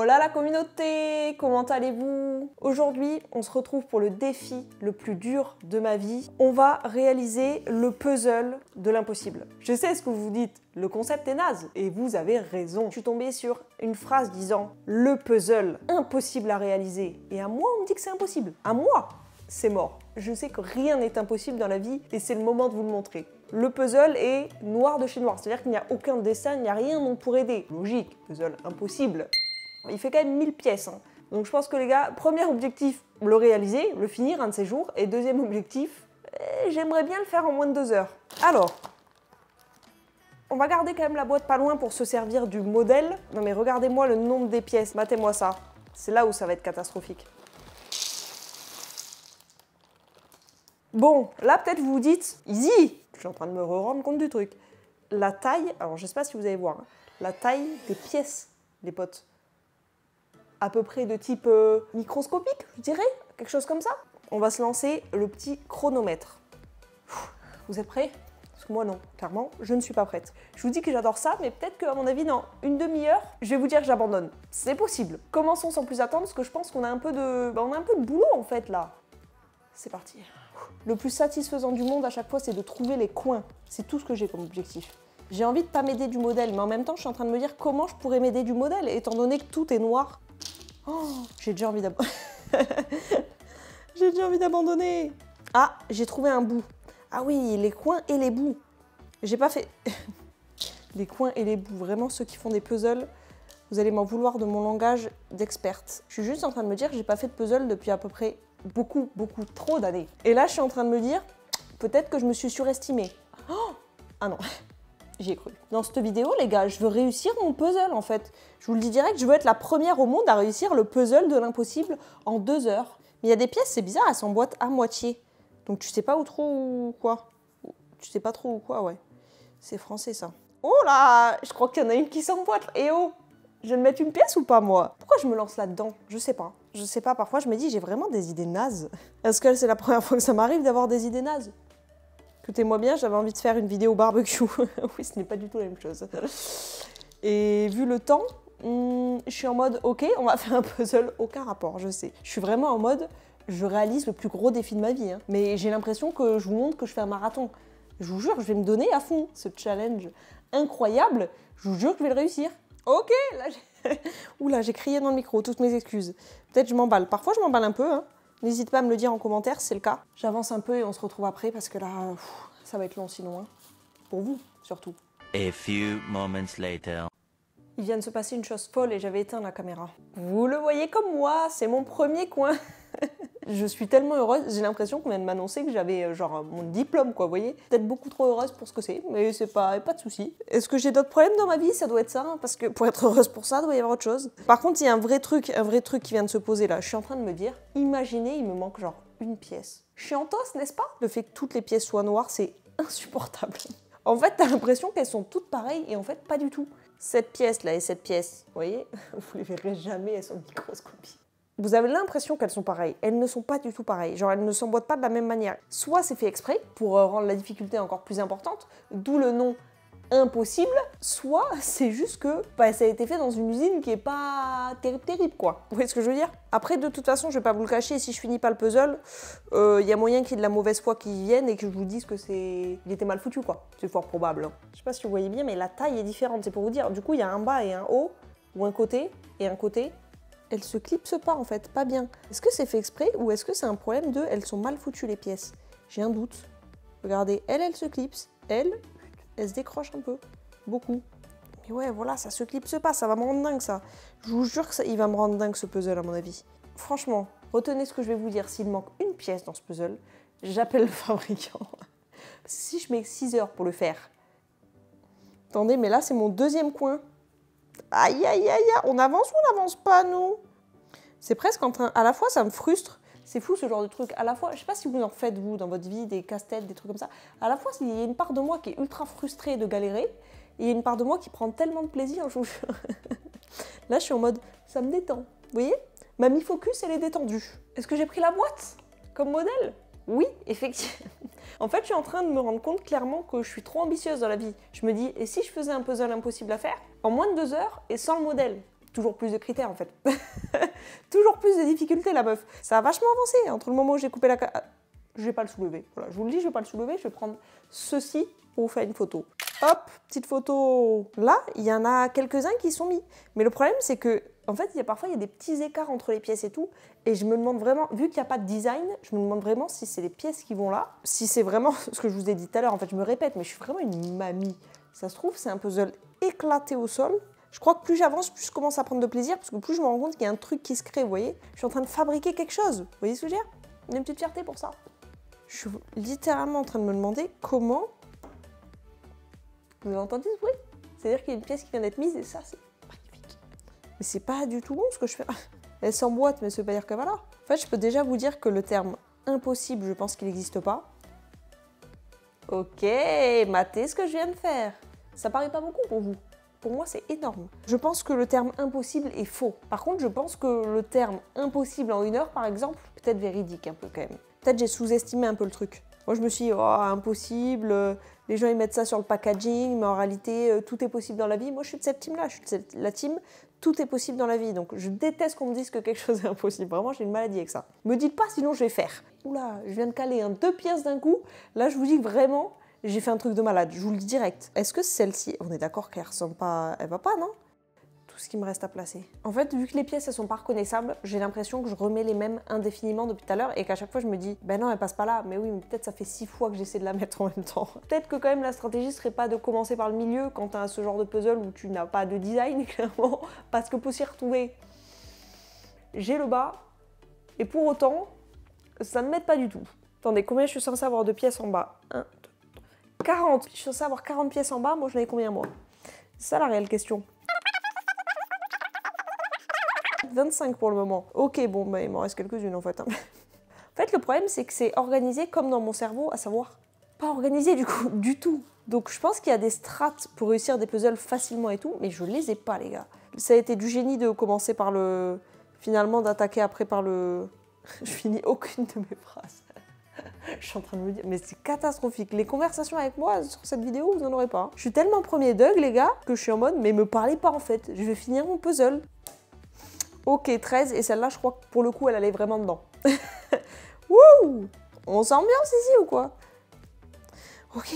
Hola la communauté, comment allez-vous? Aujourd'hui, on se retrouve pour le défi le plus dur de ma vie. On va réaliser le puzzle de l'impossible. Je sais ce que vous vous dites, le concept est naze, et vous avez raison. Je suis tombée sur une phrase disant « le puzzle, impossible à réaliser ». Et à moi, on me dit que c'est impossible. À moi, c'est mort. Je sais que rien n'est impossible dans la vie, et c'est le moment de vous le montrer. Le puzzle est noir de chez noir, c'est-à-dire qu'il n'y a aucun dessin, il n'y a rien donc pour aider. Logique, puzzle impossible. Il fait quand même 1000 pièces. Hein. Donc je pense que les gars, premier objectif, le réaliser, le finir un de ces jours. Et deuxième objectif, j'aimerais bien le faire en moins de 2 heures. Alors, on va garder quand même la boîte pas loin pour se servir du modèle. Non mais regardez-moi le nombre des pièces, matez-moi ça. C'est là où ça va être catastrophique. Bon, là peut-être vous vous dites, easy, je suis en train de me rendre compte du truc. La taille, alors je sais pas si vous allez voir, hein, la taille des pièces, les potes. À peu près de type microscopique, je dirais, quelque chose comme ça. On va se lancer le petit chronomètre. Vous êtes prêts? Parce que moi non, clairement, je ne suis pas prête. Je vous dis que j'adore ça, mais peut-être qu'à mon avis, dans une demi-heure, je vais vous dire que j'abandonne. C'est possible. Commençons sans plus attendre, parce que je pense qu'on a un peu de... on a un peu de boulot en fait là. C'est parti. Le plus satisfaisant du monde à chaque fois, c'est de trouver les coins. C'est tout ce que j'ai comme objectif. J'ai envie de pas m'aider du modèle, mais en même temps, je suis en train de me dire comment je pourrais m'aider du modèle, étant donné que tout est noir. Oh, j'ai déjà envie d'abandonner. J'ai déjà envie d'abandonner. Ah, j'ai trouvé un bout. Ah oui, les coins et les bouts. J'ai pas fait... les coins et les bouts, vraiment ceux qui font des puzzles, vous allez m'en vouloir de mon langage d'experte. Je suis juste en train de me dire que j'ai pas fait de puzzle depuis à peu près beaucoup trop d'années. Et là, je suis en train de me dire, peut-être que je me suis surestimée. Oh, ah non, j'y ai cru. Dans cette vidéo, les gars, je veux réussir mon puzzle, en fait. Je vous le dis direct, je veux être la première au monde à réussir le puzzle de l'impossible en 2 heures. Mais il y a des pièces, c'est bizarre, elles s'emboîtent à moitié. Donc tu sais pas où trop ou quoi. Tu sais pas trop où quoi, ouais. C'est français, ça. Oh là, je crois qu'il y en a une qui s'emboîte. Eh oh, je vais me mettre une pièce ou pas, moi? Pourquoi je me lance là-dedans? Je sais pas. Je sais pas, parfois je me dis, j'ai vraiment des idées nazes. Est-ce que c'est la première fois que ça m'arrive d'avoir des idées nazes? Écoutez-moi bien, j'avais envie de faire une vidéo barbecue. Oui, ce n'est pas du tout la même chose. Et vu le temps, je suis en mode, ok, on va faire un puzzle, aucun rapport, je sais. Je suis vraiment en mode, je réalise le plus gros défi de ma vie. Hein. Mais j'ai l'impression que je vous montre que je fais un marathon. Je vous jure, je vais me donner à fond ce challenge incroyable. Je vous jure que je vais le réussir. Ok, là j'ai... Oula, j'ai crié dans le micro, toutes mes excuses. Peut-être je m'emballe. Parfois je m'emballe un peu, hein. N'hésite pas à me le dire en commentaire si c'est le cas. J'avance un peu et on se retrouve après parce que là, ça va être long sinon. Hein. Pour vous, surtout. A few moments later. Il vient de se passer une chose folle et j'avais éteint la caméra. Vous le voyez comme moi, c'est mon premier coin. Je suis tellement heureuse, j'ai l'impression qu'on vient de m'annoncer que j'avais genre mon diplôme quoi, vous voyez. Peut-être beaucoup trop heureuse pour ce que c'est, mais c'est pas de souci. Est-ce que j'ai d'autres problèmes dans ma vie? Ça doit être ça, hein, parce que pour être heureuse pour ça, il doit y avoir autre chose. Par contre, il y a un vrai truc qui vient de se poser là. Je suis en train de me dire, imaginez, il me manque genre une pièce. Chiantos, n'est-ce pas? Le fait que toutes les pièces soient noires, c'est insupportable. En fait, t'as l'impression qu'elles sont toutes pareilles et en fait, pas du tout. Cette pièce là et cette pièce, vous voyez, vous les verrez jamais, elles sont microscopiques. Vous avez l'impression qu'elles sont pareilles. Elles ne sont pas du tout pareilles. Genre, elles ne s'emboîtent pas de la même manière. Soit c'est fait exprès pour rendre la difficulté encore plus importante, d'où le nom impossible, soit c'est juste que ça a été fait dans une usine qui est pas terrible quoi. Vous voyez ce que je veux dire? Après, de toute façon, je vais pas vous le cacher, si je finis pas le puzzle, y a moyen qu'il y ait de la mauvaise foi qui vienne et que je vous dise que il était mal foutu quoi. C'est fort probable. Hein. Je sais pas si vous voyez bien, mais la taille est différente, c'est pour vous dire. Du coup, il y a un bas et un haut, ou un côté et un côté. Elles se clipsent pas en fait, pas bien. Est-ce que c'est fait exprès ou est-ce que c'est un problème de elles sont mal foutues les pièces? J'ai un doute. Regardez, elle se clipse, elle se décroche un peu, beaucoup. Mais ouais, voilà, ça se clipse pas, ça va me rendre dingue ça. Je vous jure que il va me rendre dingue ce puzzle à mon avis. Franchement, retenez ce que je vais vous dire, s'il manque une pièce dans ce puzzle, j'appelle le fabricant. Si je mets 6 heures pour le faire. Attendez, mais là c'est mon deuxième coin. Aïe, aïe, aïe, on avance ou on n'avance pas, nous? C'est presque en train... À la fois, ça me frustre. C'est fou, ce genre de truc. À la fois, je sais pas si vous en faites, vous, dans votre vie, des casse-têtes, des trucs comme ça. À la fois, il y a une part de moi qui est ultra frustrée de galérer. Et il y a une part de moi qui prend tellement de plaisir, je vous jure. Là, je suis en mode, ça me détend. Vous voyez? Ma Mi Focus, elle est détendue. Est-ce que j'ai pris la boîte comme modèle? Oui, effectivement. En fait, je suis en train de me rendre compte clairement que je suis trop ambitieuse dans la vie. Je me dis, et si je faisais un puzzle impossible à faire, en moins de 2 heures et sans le modèle? toujours plus de critères en fait. Toujours plus de difficultés la meuf. Ça a vachement avancé entre le moment où j'ai coupé la... Je vais pas le soulever. Voilà, je vous le dis, je vais pas le soulever. Je vais prendre ceci pour vous faire une photo. Hop, petite photo. Là, il y en a quelques-uns qui sont mis. Mais le problème, c'est que, en fait, parfois, il y a des petits écarts entre les pièces et tout. Et je me demande vraiment, vu qu'il n'y a pas de design, je me demande vraiment si c'est les pièces qui vont là. Si c'est vraiment ce que je vous ai dit tout à l'heure. En fait, je me répète, mais je suis vraiment une mamie. Ça se trouve, c'est un puzzle éclaté au sol. Je crois que plus j'avance, plus je commence à prendre de plaisir, parce que plus je me rends compte qu'il y a un truc qui se crée, vous voyez. Je suis en train de fabriquer quelque chose. Vous voyez ce que je veux dire? J'ai une petite fierté pour ça. Je suis littéralement en train de me demander comment... Vous avez entendu ce bruit? C'est-à-dire qu'il y a une pièce qui vient d'être mise et ça, c'est magnifique. Mais c'est pas du tout bon ce que je fais. Elle s'emboîte, mais ça veut pas dire que voilà. En fait, je peux déjà vous dire que le terme impossible, je pense qu'il n'existe pas. Ok, matez ce que je viens de faire. Ça paraît pas beaucoup pour vous. Pour moi, c'est énorme. Je pense que le terme impossible est faux. Par contre, je pense que le terme impossible en 1 heure, par exemple, peut-être véridique un peu quand même. Peut-être j'ai sous-estimé un peu le truc. Moi, je me suis dit, oh, impossible, les gens ils mettent ça sur le packaging, mais en réalité, tout est possible dans la vie. Moi, je suis de cette team-là, je suis de la team, tout est possible dans la vie. Donc, je déteste qu'on me dise que quelque chose est impossible. Vraiment, j'ai une maladie avec ça. Me dites pas, sinon je vais faire. Oula, je viens de caler 2 pièces d'un coup. Là, je vous dis que vraiment, j'ai fait un truc de malade. Je vous le dis direct. Est-ce que celle-ci, on est d'accord qu'elle ressemble pas... Elle va pas, non? Tout ce qui me reste à placer. En fait, vu que les pièces elles sont pas reconnaissables, j'ai l'impression que je remets les mêmes indéfiniment depuis tout à l'heure et qu'à chaque fois je me dis ben non elle passe pas là, mais oui mais peut-être ça fait 6 fois que j'essaie de la mettre en même temps. Peut-être que quand même la stratégie serait pas de commencer par le milieu quand tu as ce genre de puzzle où tu n'as pas de design clairement, parce que pour s'y retrouver, j'ai le bas et pour autant ça ne m'aide pas du tout. Attendez, combien je suis censée avoir de pièces en bas? 1, 2, 3, 40. Je suis censée avoir 40 pièces en bas, moi j'en ai combien moi? C'est ça la réelle question. 25 pour le moment. Ok, bon, bah, il m'en reste quelques-unes en fait. En fait, le problème, c'est que c'est organisé comme dans mon cerveau, à savoir pas organisé du coup, du tout. Donc, je pense qu'il y a des strates pour réussir des puzzles facilement et tout, mais je les ai pas, les gars. Ça a été du génie de commencer par le... Finalement, d'attaquer après par le... Je finis aucune de mes phrases. Je suis en train de me dire, mais c'est catastrophique. Les conversations avec moi sur cette vidéo, vous n'en aurez pas. Je suis tellement premier Doug, les gars, que je suis en mode, mais me parlez pas en fait. Je vais finir mon puzzle. Ok, 13, et celle-là, je crois que pour le coup, elle allait vraiment dedans. Wouh! On s'ambiance ici ou quoi? Ok.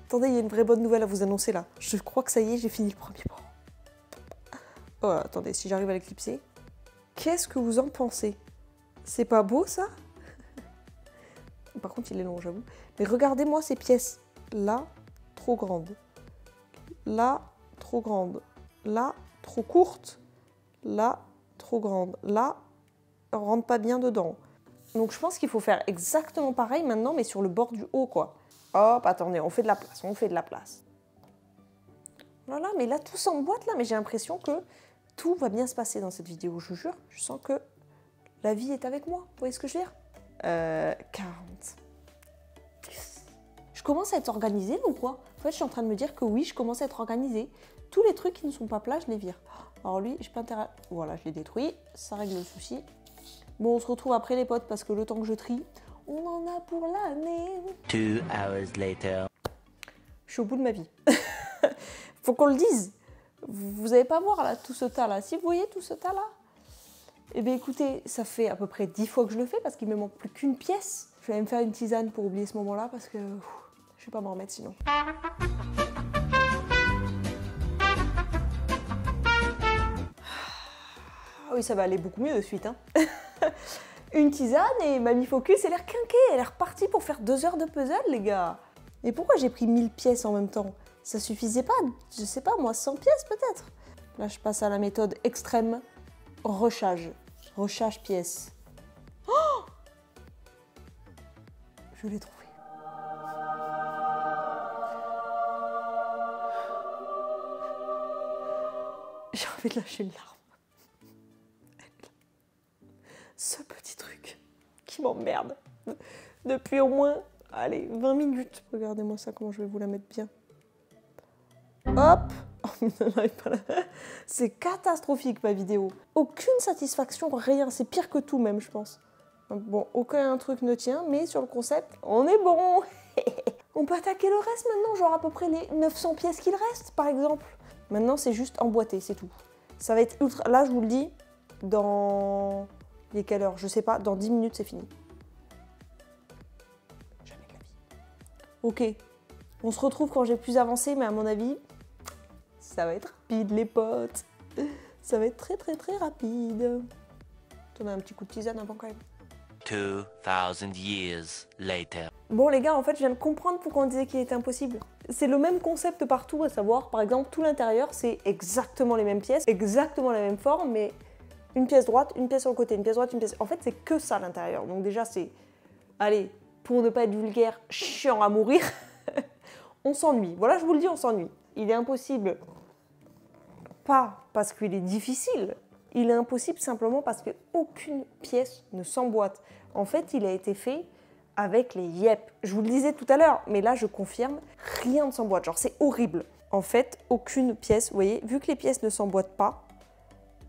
Attendez, il y a une vraie bonne nouvelle à vous annoncer là. Je crois que ça y est, j'ai fini le premier banc. Oh, attendez, si j'arrive à l'éclipser. Qu'est-ce que vous en pensez? C'est pas beau ça? Par contre, il est long, j'avoue. Mais regardez-moi ces pièces. Là, trop grandes. Là, trop grande. Là, trop courte. Là, trop grande. Là, on rentre pas bien dedans. Donc je pense qu'il faut faire exactement pareil maintenant, mais sur le bord du haut, quoi. Hop, attendez, on fait de la place, on fait de la place. Voilà, mais là, tout s'emboîte, là, mais j'ai l'impression que tout va bien se passer dans cette vidéo, je vous jure. Je sens que la vie est avec moi, vous voyez ce que je veux dire? 40. Je commence à être organisée ou quoi? En fait, je suis en train de me dire que oui, je commence à être organisée. Tous les trucs qui ne sont pas plats, je les vire. Alors lui, je peux intérêt... Voilà, je l'ai détruit. Ça règle le souci. Bon, on se retrouve après les potes parce que le temps que je trie, on en a pour l'année. 2 hours later. Je suis au bout de ma vie. Faut qu'on le dise. Vous n'allez pas voir là tout ce tas là. Si vous voyez tout ce tas là, eh bien écoutez, ça fait à peu près 10 fois que je le fais parce qu'il me manque plus qu'une pièce. Je vais même faire une tisane pour oublier ce moment-là parce que je vais pas m'en remettre sinon. Ah oui, ça va aller beaucoup mieux de suite. Hein. Une tisane et Mamie Focus, elle a l'air quinquée, elle est repartie pour faire 2 heures de puzzle, les gars. Et pourquoi j'ai pris 1000 pièces en même temps? Ça suffisait pas, je sais pas moi, 100 pièces peut-être? Là, je passe à la méthode extrême, rechage. Rechage pièces. Oh, je l'ai trouvé. J'ai envie de lâcher une larme. Ce petit truc qui m'emmerde depuis au moins, allez, 20 minutes. Regardez-moi ça, comment je vais vous la mettre bien. Hop. C'est catastrophique ma vidéo. Aucune satisfaction, rien. C'est pire que tout même, je pense. Bon, aucun truc ne tient, mais sur le concept, on est bon. On peut attaquer le reste maintenant, genre à peu près les 900 pièces qu'il reste, par exemple. Maintenant, c'est juste emboîté, c'est tout. Ça va être ultra... Là, je vous le dis, dans... Il est quelle heure? Je sais pas, dans 10 minutes, c'est fini. Jamais de la vie. Ok, on se retrouve quand j'ai plus avancé, mais à mon avis, ça va être rapide, les potes. Ça va être très très très rapide. On a un petit coup de tisane avant quand même. 2000 years later. Bon les gars, en fait, je viens de comprendre pourquoi on disait qu'il était impossible. C'est le même concept partout, à savoir, par exemple, tout l'intérieur, c'est exactement les mêmes pièces, exactement la même forme, mais une pièce droite, une pièce sur le côté, une pièce droite, une pièce... En fait, c'est que ça l'intérieur. Donc déjà, c'est... Allez, pour ne pas être vulgaire, chiant à mourir. On s'ennuie. Voilà, je vous le dis, on s'ennuie. Il est impossible. Pas parce qu'il est difficile. Il est impossible simplement parce qu'aucune pièce ne s'emboîte. En fait, il a été fait avec les yep. Je vous le disais tout à l'heure, mais là, je confirme, rien ne s'emboîte. Genre, c'est horrible. En fait, aucune pièce, vous voyez, vu que les pièces ne s'emboîtent pas,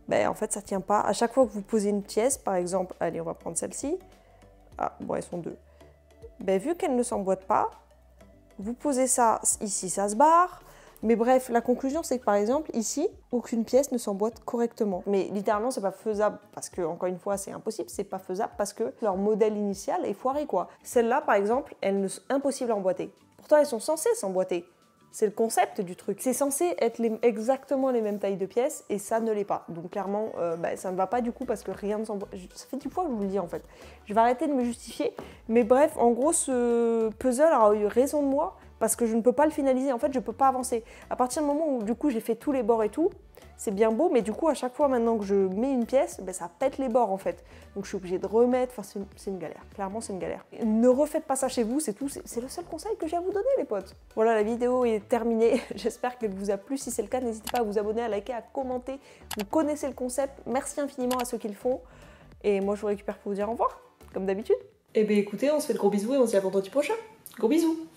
ben, en fait, ça tient pas. À chaque fois que vous posez une pièce, par exemple, allez, on va prendre celle-ci. Ah, bon, elles sont deux. Ben, vu qu'elles ne s'emboîtent pas, vous posez ça ici, ça se barre. Mais bref, la conclusion, c'est que par exemple, ici, aucune pièce ne s'emboîte correctement. Mais littéralement, c'est pas faisable parce que, encore une fois, c'est impossible. C'est pas faisable parce que leur modèle initial est foiré, quoi. Celle-là, par exemple, elles ne sont impossibles à emboîter. Pourtant, elles sont censées s'emboîter. C'est le concept du truc. C'est censé être exactement les mêmes tailles de pièces et ça ne l'est pas. Donc clairement, ça ne va pas du coup parce que rien ne s'emboîte. Ça fait 10 fois que je vous le dis en fait. Je vais arrêter de me justifier. Mais bref, en gros, ce puzzle a eu raison de moi parce que je ne peux pas le finaliser. En fait, je ne peux pas avancer. À partir du moment où du coup j'ai fait tous les bords et tout, c'est bien beau, mais du coup à chaque fois maintenant que je mets une pièce, ben, ça pète les bords en fait. Donc je suis obligée de remettre, enfin c'est une galère, clairement c'est une galère. Ne refaites pas ça chez vous, c'est tout, c'est le seul conseil que j'ai à vous donner les potes. Voilà, la vidéo est terminée, j'espère qu'elle vous a plu. Si c'est le cas, n'hésitez pas à vous abonner, à liker, à commenter. Vous connaissez le concept, merci infiniment à ceux qui le font. Et moi je vous récupère pour vous dire au revoir, comme d'habitude. Et bien écoutez, on se fait de gros bisous et on se dit à vendredi prochain. Gros bisous.